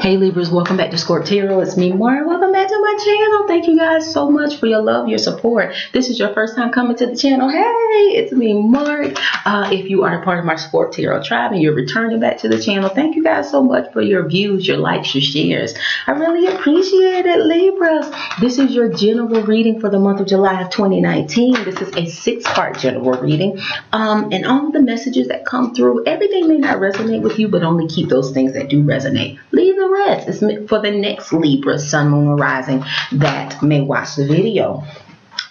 Hey Libras, welcome back to Scorp Tarot. It's me, Mara. Welcome back to my channel. Thank you guys so much for your love, your support. This is your first time coming to the channel. Hey, it's me, Mark. If you are a part of my Scorp Tarot tribe and you're returning back to the channel, thank you guys so much for your views, your likes, your shares. I really appreciate it, Libras. This is your general reading for the month of July of 2019. This is a 6-part general reading. And all of the messages that come through, everything may not resonate with you, but only keep those things that do resonate. Leave the rest. It's meant for the next Libra, Sun, Moon, or Rising that may watch the video.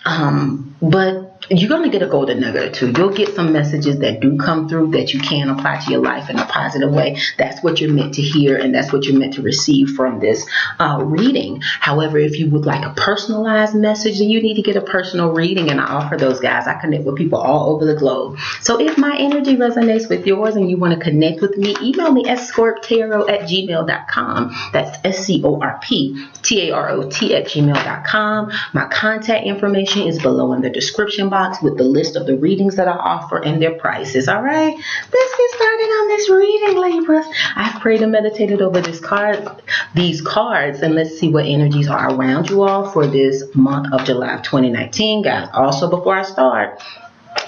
But you're going to get a golden nugget or two. You'll get some messages that do come through that you can apply to your life in a positive way. That's what you're meant to hear, and that's what you're meant to receive from this reading. However, if you would like a personalized message, then you need to get a personal reading, and I offer those, guys. I connect with people all over the globe. So if my energy resonates with yours and you want to connect with me, email me at scorptarot@gmail.com. That's ScorpTarot@gmail.com. My contact information is below in the description box with the list of the readings that I offer and their prices. All right, let's get started on this reading, Libras. I've prayed and meditated over these cards, and let's see what energies are around you all for this month of July of 2019, guys. Also, before I start,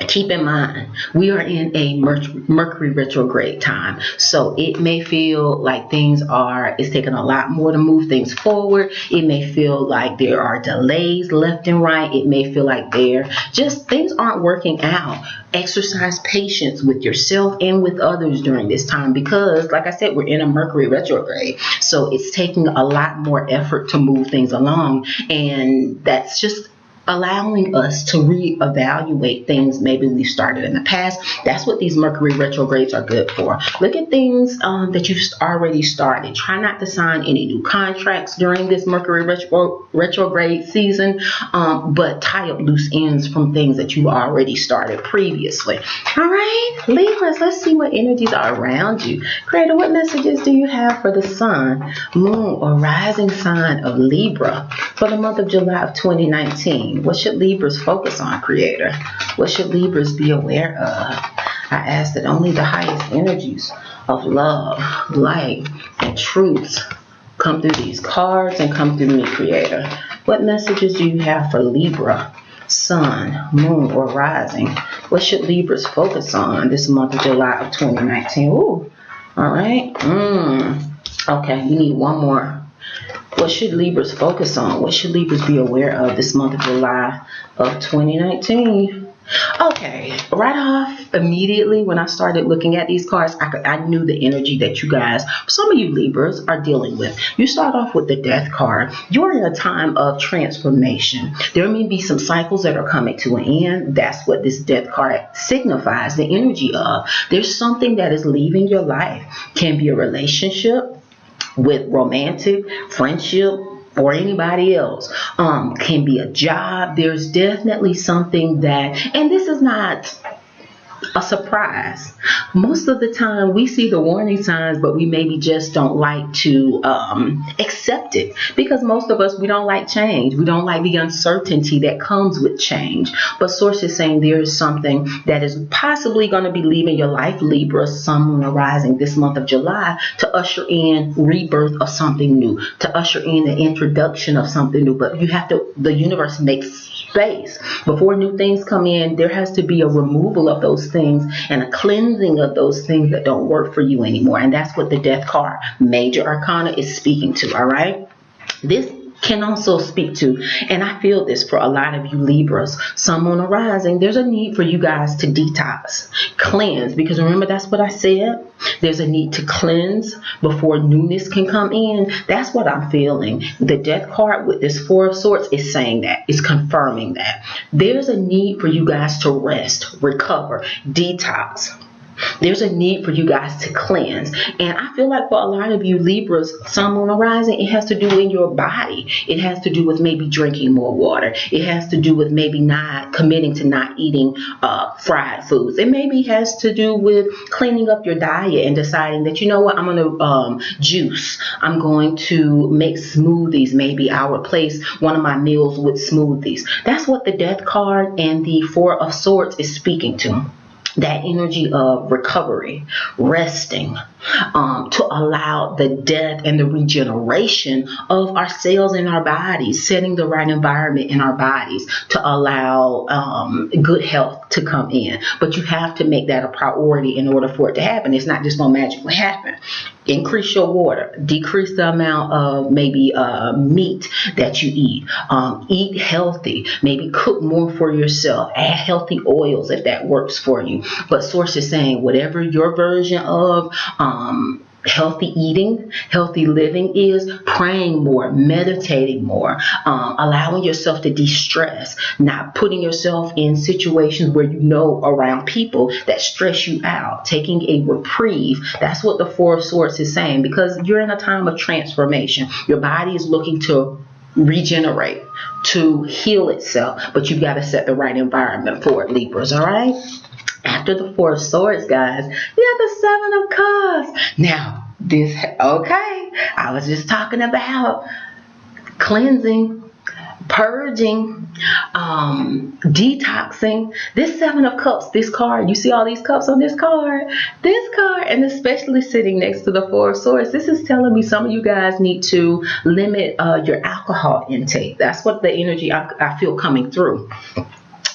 keep in mind, we are in a Mercury retrograde time. So it may feel like it's taking a lot more to move things forward. It may feel like there are delays left and right. It may feel like things aren't working out. Exercise patience with yourself and with others during this time because, like I said, we're in a Mercury retrograde. So it's taking a lot more effort to move things along. And that's just allowing us to reevaluate things maybe we started in the past. That's what these Mercury retrogrades are good for. Look at things that you've already started. Try not to sign any new contracts during this Mercury retrograde season, but tie up loose ends from things that you already started previously. All right, Libras, let's see what energies are around you. Creator, what messages do you have for the Sun, Moon, or Rising sign of Libra for the month of July of 2019? What should Libras focus on, Creator? What should Libras be aware of? I ask that only the highest energies of love, light, and truth come through these cards and come through me, Creator. What messages do you have for Libra, Sun, Moon, or Rising? What should Libras focus on this month of July of 2019? Ooh, all right. Okay, you need one more. What should Libras focus on? What should Libras be aware of this month of July of 2019? Okay, right off, immediately when I started looking at these cards, I knew the energy that you guys, some of you Libras, are dealing with. You start off with the Death card. You're in a time of transformation. There may be some cycles that are coming to an end. That's what this Death card signifies, the energy of. There's something that is leaving your life. Can be a relationship, with romantic, friendship, or anybody else. Can be a job. There's definitely something that, and this is not a surprise. Most of the time we see the warning signs, but we maybe just don't like to accept it because most of us, we don't like change. We don't like the uncertainty that comes with change. But Source is saying there is something that is possibly going to be leaving your life, Libra, Sun, Moon, or Rising this month of July, to usher in rebirth of something new, to usher in the introduction of something new. But the universe makes space. Before new things come in, there has to be a removal of those things and a cleansing of those things that don't work for you anymore. And that's what the Death card, Major Arcana, is speaking to. All right, this can also speak to, and I feel this for a lot of you Libras, Sun, Moon, or Rising, there's a need for you guys to detox, cleanse, because remember, that's what I said. There's a need to cleanse before newness can come in. That's what I'm feeling. The Death card with this Four of Swords is saying that. It's confirming that. There's a need for you guys to rest, recover, detox. There's a need for you guys to cleanse. And I feel like for a lot of you Libras, Sun, Moon, or Rising, it has to do in your body. It has to do with maybe drinking more water. It has to do with maybe not committing to not eating fried foods. It maybe has to do with cleaning up your diet and deciding that, you know what, I'm going to juice. I'm going to make smoothies. Maybe I'll replace one of my meals with smoothies. That's what the Death card and the Four of Swords is speaking to. That energy of recovery, resting, to allow the death and the regeneration of our cells in our bodies, setting the right environment in our bodies to allow good health to come in. But you have to make that a priority in order for it to happen. It's not just going to magically happen. Increase your water, decrease the amount of maybe meat that you eat, eat healthy, maybe cook more for yourself, add healthy oils if that works for you. But source is saying whatever your version of healthy eating, healthy living is, praying more, meditating more, allowing yourself to de-stress, not putting yourself in situations where you know around people that stress you out, taking a reprieve. That's what the Four of Swords is saying, because you're in a time of transformation. Your body is looking to regenerate, to heal itself, but you've got to set the right environment for it, Libras, all right? After the Four of Swords, guys, you have the Seven of Cups. Now, I was just talking about cleansing, purging, detoxing. This Seven of Cups, this card, you see all these cups on this card, and especially sitting next to the Four of Swords, this is telling me some of you guys need to limit your alcohol intake. That's what the energy I feel coming through,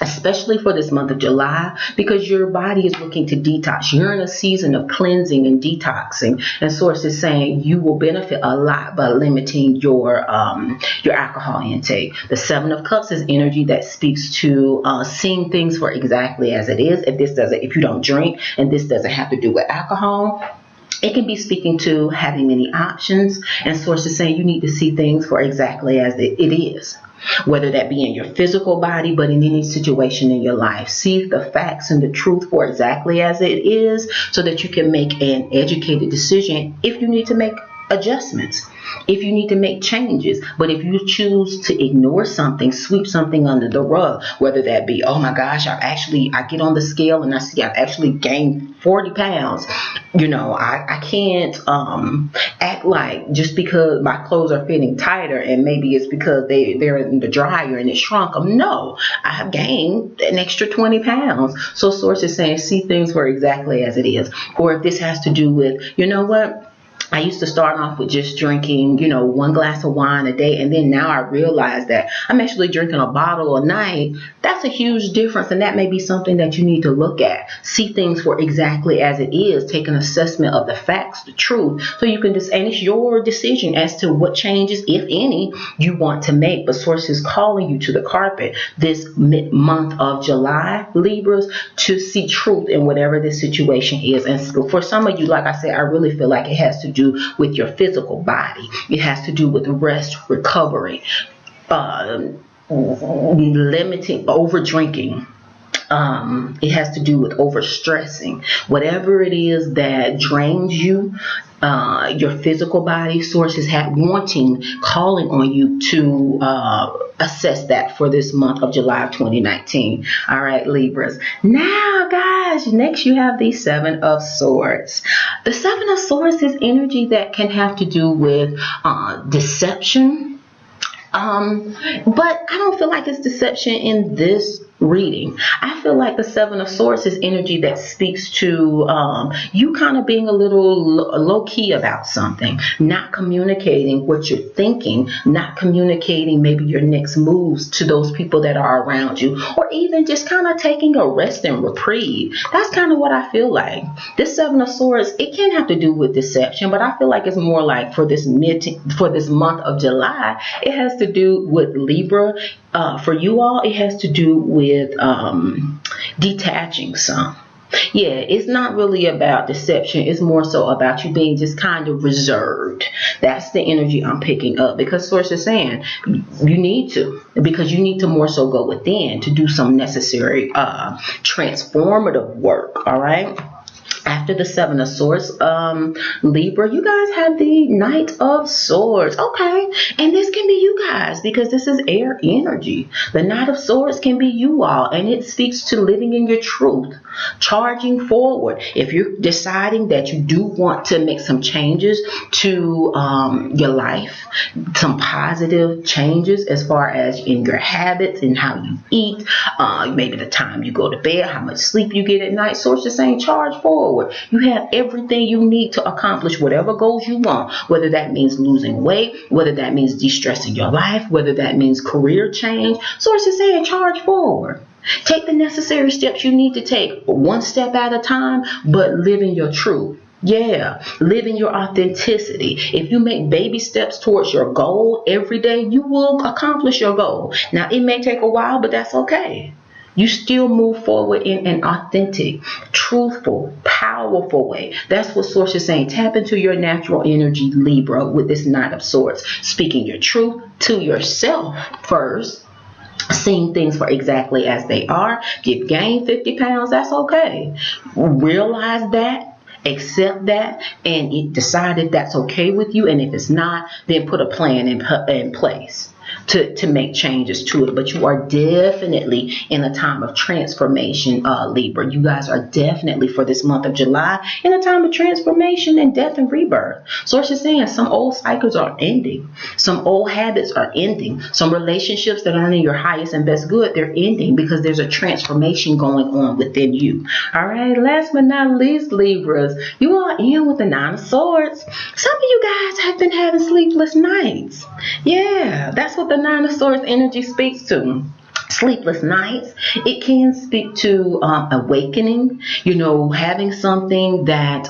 especially for this month of July, because your body is looking to detox. You're in a season of cleansing and detoxing, and source is saying you will benefit a lot by limiting your alcohol intake. The Seven of Cups is energy that speaks to seeing things for exactly as it is. If you don't drink, and this doesn't have to do with alcohol, it can be speaking to having many options, and source is saying you need to see things for exactly as it is. Whether that be in your physical body, but in any situation in your life. See the facts and the truth for exactly as it is, so that you can make an educated decision if you need to make adjustments, if you need to make changes. But if you choose to ignore something, sweep something under the rug, whether that be, oh my gosh, I get on the scale and I see I've actually gained 40 pounds. I can't act like just because my clothes are fitting tighter and maybe it's because they're in the dryer and it shrunk them. No, I have gained an extra 20 pounds. So source is saying see things for exactly as it is. Or if this has to do with, I used to start off with just drinking, 1 glass of wine a day. And then now I realize that I'm actually drinking a bottle a night. That's a huge difference. And that may be something that you need to look at. See things for exactly as it is. Take an assessment of the facts, the truth. So you can and it's your decision as to what changes, if any, you want to make. But source is calling you to the carpet this month of July, Libras, to see truth in whatever this situation is. And for some of you, like I said, I really feel like it has to do with your physical body. It has to do with rest, recovery, limiting, over drinking. It has to do with overstressing. Whatever it is that drains you, your physical body, sources calling on you to assess that for this month of July of 2019. All right, Libras. Now, guys, next you have the Seven of Swords. The Seven of Swords is energy that can have to do with deception. But I don't feel like it's deception in this reading. I feel like the Seven of Swords is energy that speaks to you kind of being a little low-key about something, not communicating what you're thinking, not communicating maybe your next moves to those people that are around you, or even just kind of taking a rest and reprieve. That's kind of what I feel like. This Seven of Swords, it can have to do with deception, but I feel like it's more like for this month of July, it has to do with Libra. For you all, it has to do with detaching some. Yeah, it's not really about deception. It's more so about you being just kind of reserved. That's the energy I'm picking up, because source is saying you need to, because you need to more so go within to do some necessary transformative work. All right. After the Seven of Swords, Libra, you guys have the Knight of Swords. Okay. And this can be you guys, because this is air energy. The Knight of Swords can be you all. And it speaks to living in your truth, charging forward. If you're deciding that you do want to make some changes to your life, some positive changes as far as in your habits and how you eat, maybe the time you go to bed, how much sleep you get at night, source is saying charge forward. forward. You have everything you need to accomplish whatever goals you want, whether that means losing weight, whether that means de-stressing your life, whether that means career change. Source is saying charge forward. Take the necessary steps you need to take, one step at a time, but living your truth. Yeah, living your authenticity. If you make baby steps towards your goal every day, you will accomplish your goal. Now, it may take a while, but that's okay. You still move forward in an authentic, truthful, powerful way. That's what Source is saying. Tap into your natural energy, Libra, with this Knight of Swords. Speaking your truth to yourself first. Seeing things for exactly as they are. If you've gained 50 pounds, that's okay. Realize that. Accept that, and it decided that's okay with you. And if it's not, then put a plan in place to make changes to it. But you are definitely in a time of transformation, Libra. You guys are definitely, for this month of July, in a time of transformation and death and rebirth. Source is saying some old cycles are ending. Some old habits are ending. Some relationships that aren't in your highest and best good, they're ending because there's a transformation going on within you. All right, last but not least, Libras, you are in with the Nine of Swords. Some of you guys have been having sleepless nights. Yeah, that's what the Nine of Swords energy speaks to. Sleepless nights. It can speak to awakening, having something that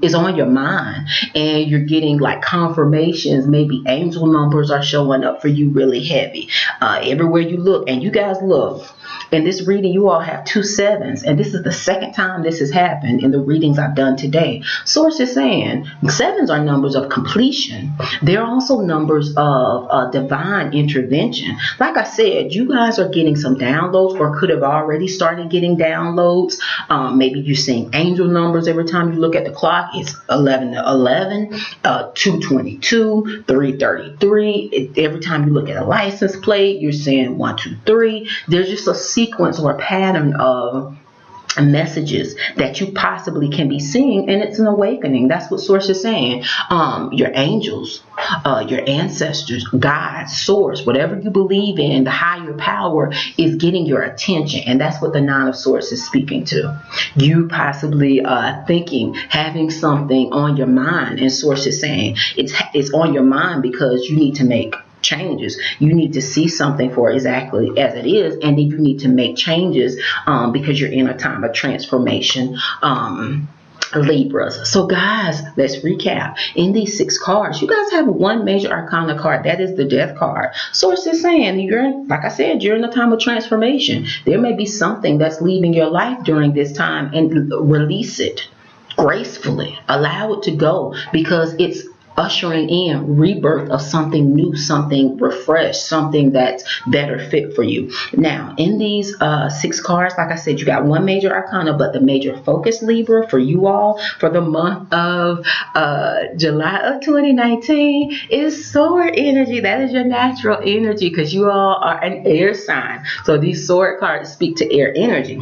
is on your mind, and you're getting like confirmations. Maybe angel numbers are showing up for you really heavy everywhere you look. And you guys look, in this reading, you all have 2 7s, and this is the second time this has happened in the readings I've done today. Source is saying 7s are numbers of completion. They're also numbers of divine intervention. Like I said, you guys are getting some downloads, or could have already started getting downloads. Maybe you're seeing angel numbers every time you look at the clock. It's 11:11, 2:22, 3:33. Every time you look at a license plate, you're seeing 123. There's just a sequence or a pattern of messages that you possibly can be seeing, and it's an awakening. That's what Source is saying. Your angels, your ancestors, God, Source, whatever you believe in, the higher power is getting your attention, and that's what the Nine of Swords is speaking to. You possibly thinking, having something on your mind, and Source is saying it's on your mind because you need to make changes. You need to see something for exactly as it is, and then you need to make changes because you're in a time of transformation, Libras. So guys, let's recap. In these 6 cards, you guys have one major arcana card. That is the Death card. Source is saying like I said, you're in a time of transformation. There may be something that's leaving your life during this time, and release it gracefully. Allow it to go, because it's ushering in rebirth of something new, something refreshed, something that's better fit for you. Now, in these 6 cards, like I said, you got one major arcana, but the major focus, Libra, for you all for the month of July of 2019 is sword energy. That is your natural energy, because you all are an air sign. So these sword cards speak to air energy.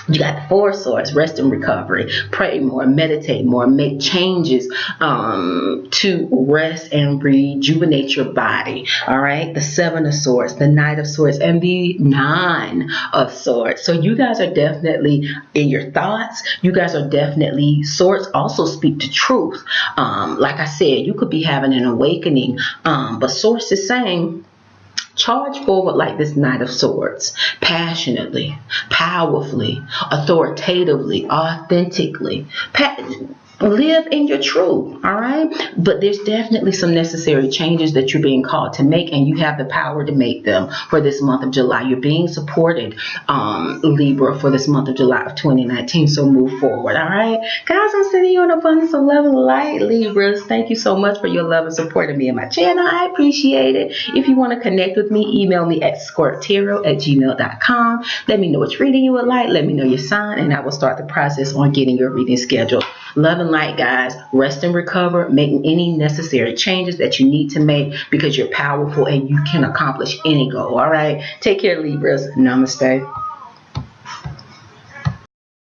You got the 4 swords, rest and recovery, pray more, meditate more, make changes to rest and rejuvenate your body. All right, the 7 of swords, the Knight of Swords, and the 9 of Swords. So you guys are definitely in your thoughts. You guys are definitely, swords also speak to truth. Like I said, you could be having an awakening, but Source is saying, charge forward like this Knight of Swords, passionately, powerfully, authoritatively, authentically. Live in your truth, all right? But there's definitely some necessary changes that you're being called to make, and you have the power to make them for this month of July. You're being supported, Libra, for this month of July of 2019, so move forward, all right? Guys, I'm sending you an abundance of love and light, Libras. Thank you so much for your love and support of me and my channel. I appreciate it. If you want to connect with me, email me at ScorpTarot@gmail.com. Let me know which reading you would like. Let me know your sign, and I will start the process on getting your reading scheduled. Love and light, guys. Rest and recover, making any necessary changes that you need to make, because you're powerful and you can accomplish any goal. All right. Take care, Libras. Namaste.